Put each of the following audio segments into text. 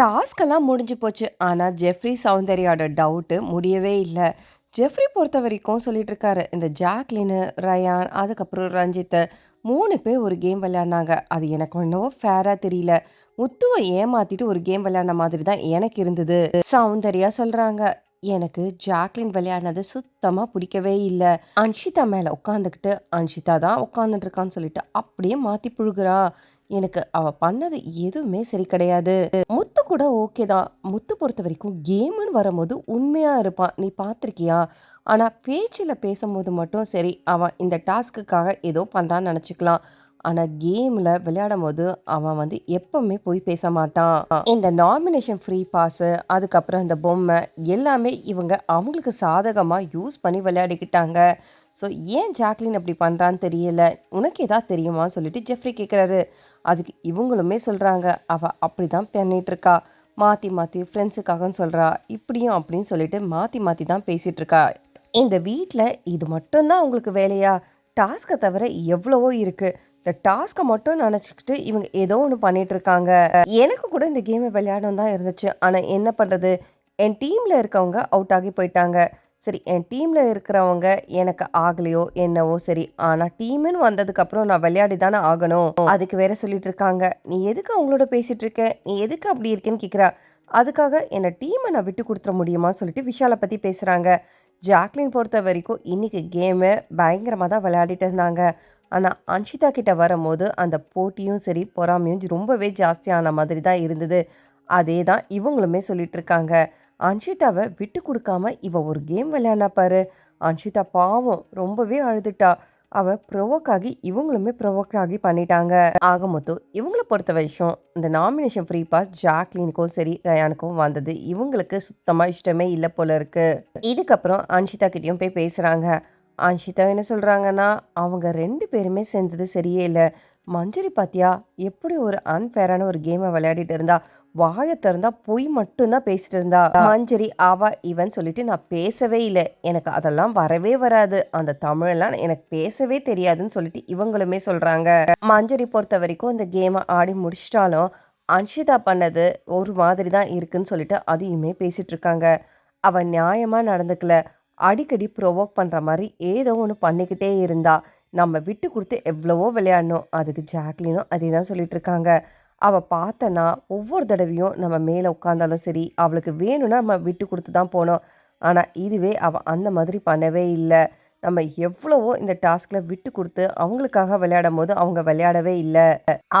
டாஸ்க்கெல்லாம் முடிஞ்சு போச்சு. ஆனா, ஜெஃப்ரி சௌந்தர்யாவோட டவுட்டு முடியவே இல்ல. ஜெஃப்ரி பொறுத்தவரைக்கும் சொல்லிட்டு இருக்காரு, இந்த ஜாக்லினு, ரயான், அதுக்கப்புறம் ரஞ்சித்து 3 பேர் ஒரு கேம் விளையாடுனாங்க. அது எனக்கு என்னவோ ஃபேரா தெரியல. முத்துவ ஏமாத்திட்டு ஒரு கேம் விளையாடுன மாதிரி தான் எனக்கு இருந்தது. சௌந்தர்யா சொல்றாங்க, எனக்கு ஜாக்லின் விளையாடுனது சுத்தமா பிடிக்கவே இல்ல. அன்ஷிதா மேல உட்காந்துக்கிட்டு, அன்ஷிதா தான் உட்காந்துட்டு இருக்கான்னு சொல்லிட்டு அப்படியே மாத்தி புழுகுறா. எனக்கு அவ பண்ணது எதுவுமே சரி கிடையாது. முத்து கூட ஓகே தான். முத்து பொறுத்தவரைக்கும் கேமுன்னு வரும்போது உண்மையா இருப்பான். நீ பார்த்துருக்கியா? ஆனா பேச்சுல பேசும்போது மட்டும் சரி, அவன் இந்த டாஸ்க்குக்காக ஏதோ பண்றான்னு நெனச்சுக்கலாம். ஆனா கேம்ல விளையாடும்போது அவன் வந்து எப்பவுமே பொய் பேச மாட்டான். இந்த நாமினேஷன் ஃப்ரீ பாஸு, அதுக்கப்புறம் இந்த பொம்மை எல்லாமே இவங்க அவங்களுக்கு சாதகமா யூஸ் பண்ணி விளையாடிக்கிட்டாங்க. ஸோ ஏன் ஜாக்லின் அப்படி பண்றான்னு தெரியல. உனக்கு ஏதாவது தெரியுமான்னு சொல்லிட்டு ஜெஃப்ரி கேட்குறாரு. அதுக்கு இவங்களுமே சொல்றாங்க, அவ அப்படிதான் பண்ணிட்டுருக்கா. மாத்தி மாத்தி ஃப்ரெண்ட்ஸுக்காகன்னு சொல்றா. இப்படியும் அப்படின்னு சொல்லிட்டு மாத்தி மாத்தி தான் பேசிட்டு இருக்கா. இந்த வீட்ல இது மட்டும் தான் உங்களுக்கு வேலையா? டாஸ்க்க தவிர எவ்வளவோ இருக்கு. இந்த டாஸ்க்க மட்டும் நெனச்சுக்கிட்டு இவங்க ஏதோ ஒண்ணு பண்ணிட்டு இருக்காங்க. எனக்கு கூட இந்த கேம விளையாடணும்னு தான் இருந்துச்சு. ஆனா என்ன பண்றது? என் டீம்ல இருக்கவங்க அவுட் ஆகி போயிட்டாங்க. சரி, என் டீம்ல இருக்கிறவங்க எனக்கு ஆகலையோ என்னவோ சரி. ஆனா டீம்ன்னு வந்ததுக்கப்புறம் நான் விளையாடி தானே ஆகணும். அதுக்கு வேற சொல்லிட்டு இருக்காங்க. நீ எதுக்கு அவங்களோட பேசிட்டு இருக்க? நீ எதுக்கு அப்படி இருக்கேன்னு கேட்குறா. அதுக்காக என்ன டீமை நான் விட்டு கொடுத்துற முடியுமான்னு சொல்லிட்டு விஷாலை பத்தி பேசுறாங்க. ஜாக்லின் பொறுத்த வரைக்கும் இன்னைக்கு கேமு பயங்கரமாக தான் விளையாடிட்டு இருந்தாங்க. ஆனால் அன்ஷிதா கிட்ட வரும்போது அந்த போட்டியும் சரி பொறாமையும் ரொம்பவே ஜாஸ்தியான மாதிரி தான் இருந்தது. அதே தான் இவங்களுமே சொல்லிட்டு இருக்காங்க. அன்ஷிதாவை விட்டு கொடுக்காம இவ ஒரு கேம் விளையாடினா பாரு. அன்ஷிதா பாவம் ரொம்பவே அழுதுட்டா. அவ ப்ரொவோக் ஆகி இவங்களுமே ப்ரொவோக் ஆகி பண்ணிட்டாங்க. ஆக மொத்தம் இவங்கள பொறுத்த விஷயம் இந்த நாமினேஷன் ஃப்ரீ பாஸ் ஜாக்லினுக்கும் சரி ரயானுக்கும் வந்தது இவங்களுக்கு சுத்தமா இஷ்டமே இல்லை போல இருக்கு. இதுக்கப்புறம் அன்ஷிதா கிட்டயும் போய் பேசுறாங்க. அன்ஷிதா என்ன சொல்றாங்கன்னா, அவங்க 2 பேருமே சேர்ந்தது சரியே இல்ல. மஞ்சரி பாத்தியா? எப்படி ஒரு அன்ஃபேரான ஒரு கேம விளையாடிட்டு இருந்தா. வாய திறந்தா பொய் மட்டும் தான் பேசிட்டு இருந்தா. மஞ்சரி அவ இவன் சொல்லிட்டு நான் பேசவே இல்ல. எனக்கு அதெல்லாம் வரவே வராது. அந்த தமிழெல்லாம் எனக்கு பேசவே தெரியாதுன்னு சொல்லிட்டு இவங்களுமே சொல்றாங்க. மஞ்சரி பொறுத்த வரைக்கும் இந்த கேம ஆடி முடிச்சிட்டாலும், அன்ஷிதா பண்ணது ஒரு மாதிரி தான் இருக்குன்னு சொல்லிட்டு அதையுமே பேசிட்டு இருக்காங்க. அவ நியாயமா நடந்துக்கல. அடிக்கடி ப்ரொவோக் பண்ற மாரி ஏதோ ஒண்ணு பண்ணிக்கிட்டே இருந்தா. நம்ம விட்டு குடுத்து எவ்வளவோ விளையாடணும். அதுக்கு ஜாக்லினும் அதே தான் சொல்லிட்டு இருக்காங்க. அவ பார்த்தன்னா, ஒவ்வொரு தடவையும் நம்ம மேல உட்கார்ந்தாலும் சரி, அவளுக்கு வேணும்னா நம்ம விட்டு குடுத்து தான் போனோம். ஆனா, இதுவே அவ அந்த மாதிரி பண்ணவே இல்ல. நம்ம எவ்வளவோ இந்த டாஸ்க்ல விட்டு குடுத்து அவங்களுக்காக விளையாடும்போது, அவங்க விளையாடவே இல்ல.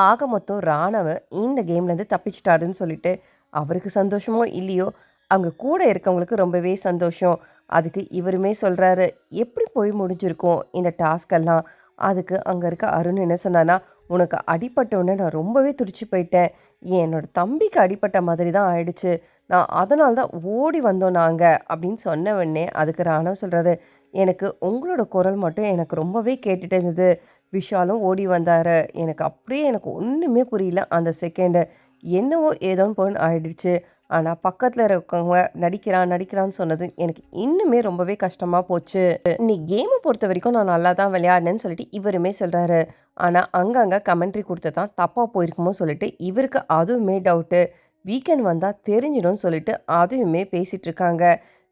ஆக மொத்தம் ராணவ இந்த கேம்லேருந்து தப்பிச்சிட்டாருன்னு சொல்லிட்டு, அவருக்கு சந்தோஷமோ இல்லையோ, அவங்க கூட இருக்கவங்களுக்கு ரொம்பவே சந்தோஷம். அதுக்கு இவருமே சொல்றாரு, "எப்படி போய் முடிஞ்சிருக்கும் இந்த டாஸ்க்கெல்லாம்?" அதுக்கு அங்க இருக்க அருண் என்ன சொன்னான்னா, "உனக்கு அடிபட்டோனே நான் ரொம்பவே துடிச்சு போயிட்டேன். என்னோட தம்பிக்கு அடிபட்ட மாதிரி தான் ஆயிடுச்சு. நான் அதனால தான் ஓடி வந்தோம் நாங்க." அப்படின்னு சொன்ன உடனே அதுக்கு ராணவ் சொல்றாரு, "எனக்கு உங்களோட குரல் மட்டும் எனக்கு ரொம்பவே கேட்டுட்டே இருந்தது. விஷாலும் ஓடி வந்தாரு. எனக்கு ஒண்ணுமே புரியல அந்த செகண்டு. என்னவோ ஏதோன்னு போன்னு ஆயிடுச்சு. ஆனா பக்கத்துல இருக்கவங்க நடிக்கிறான்னு சொன்னது எனக்கு இன்னுமே ரொம்பவே கஷ்டமா போச்சு. நீ கேம பொறுத்தவரைக்கும் நான் நல்லா தான் விளையாடினேன்னு சொல்லிட்டு இவருமே சொல்றாரு. ஆனா அங்கங்க கமெண்ட்ரி குடுத்தது தான் தப்பா போயிருக்குமோ சொல்லிட்டு இவருக்கு அதுவுமே டவுட்டு. வீக்கெண்ட் வந்தா தெரிஞ்சிடும்னு சொல்லிட்டு அதையுமே பேசிட்டு இருக்காங்க.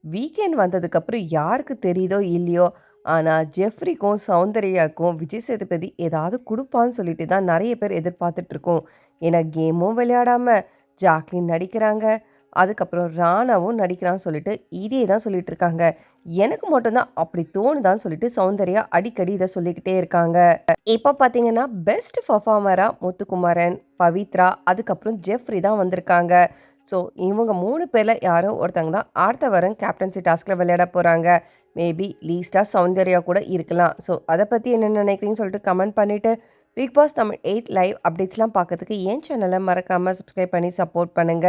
வீக்கெண்ட் வந்ததுக்கப்புறம் யாருக்கு தெரியுதோ இல்லையோ, ஆனா ஜெஃப்ரிக்கும், சௌந்தர்யாக்கும் விஜய் சேதுபதி ஏதாவது குடுப்பான்னு சொல்லிட்டு தான் நெறைய பேர் எதிர்பார்த்துட்டு இருக்கோம். ஏன்னா கேமும் விளையாடாம ஜாக்லின் நடிக்கிறாங்க. அதுக்கப்புறம் ராணாவும் நடிக்கிறான்னு சொல்லிட்டு இதே தான் சொல்லிட்டு இருக்காங்க. எனக்கு மட்டும் தான் அப்படி தோணுதான்னு சொல்லிட்டு சௌந்தர்யா அடிக்கடி இத சொல்லிக்கிட்டே இருக்காங்க. இப்ப பார்த்தீங்கன்னா, பெஸ்ட் பெர்ஃபார்மரா முத்துக்குமரன், பவித்ரா, அதுக்கப்புறம் ஜெஃப்ரி தான் வந்திருக்காங்க. ஸோ இவங்க 3 பேர்ல யாரோ ஒருத்தங்க தான் அடுத்த வாரம் கேப்டன்சி டாஸ்க்ல விளையாட போறாங்க. மேபி லீஸ்ட்டா சௌந்தர்யா கூட இருக்கலாம். ஸோ அத பத்தி என்ன நினைக்கிறீங்கன்னு சொல்லிட்டு கமெண்ட் பண்ணிட்டு, பிக் பாஸ் தமிழ் 8 லைவ் அப்டேட்ஸ்லாம் பார்க்கறதுக்கு என் சேனல மறக்காம சப்ஸ்கிரைப் பண்ணி சப்போர்ட் பண்ணுங்க.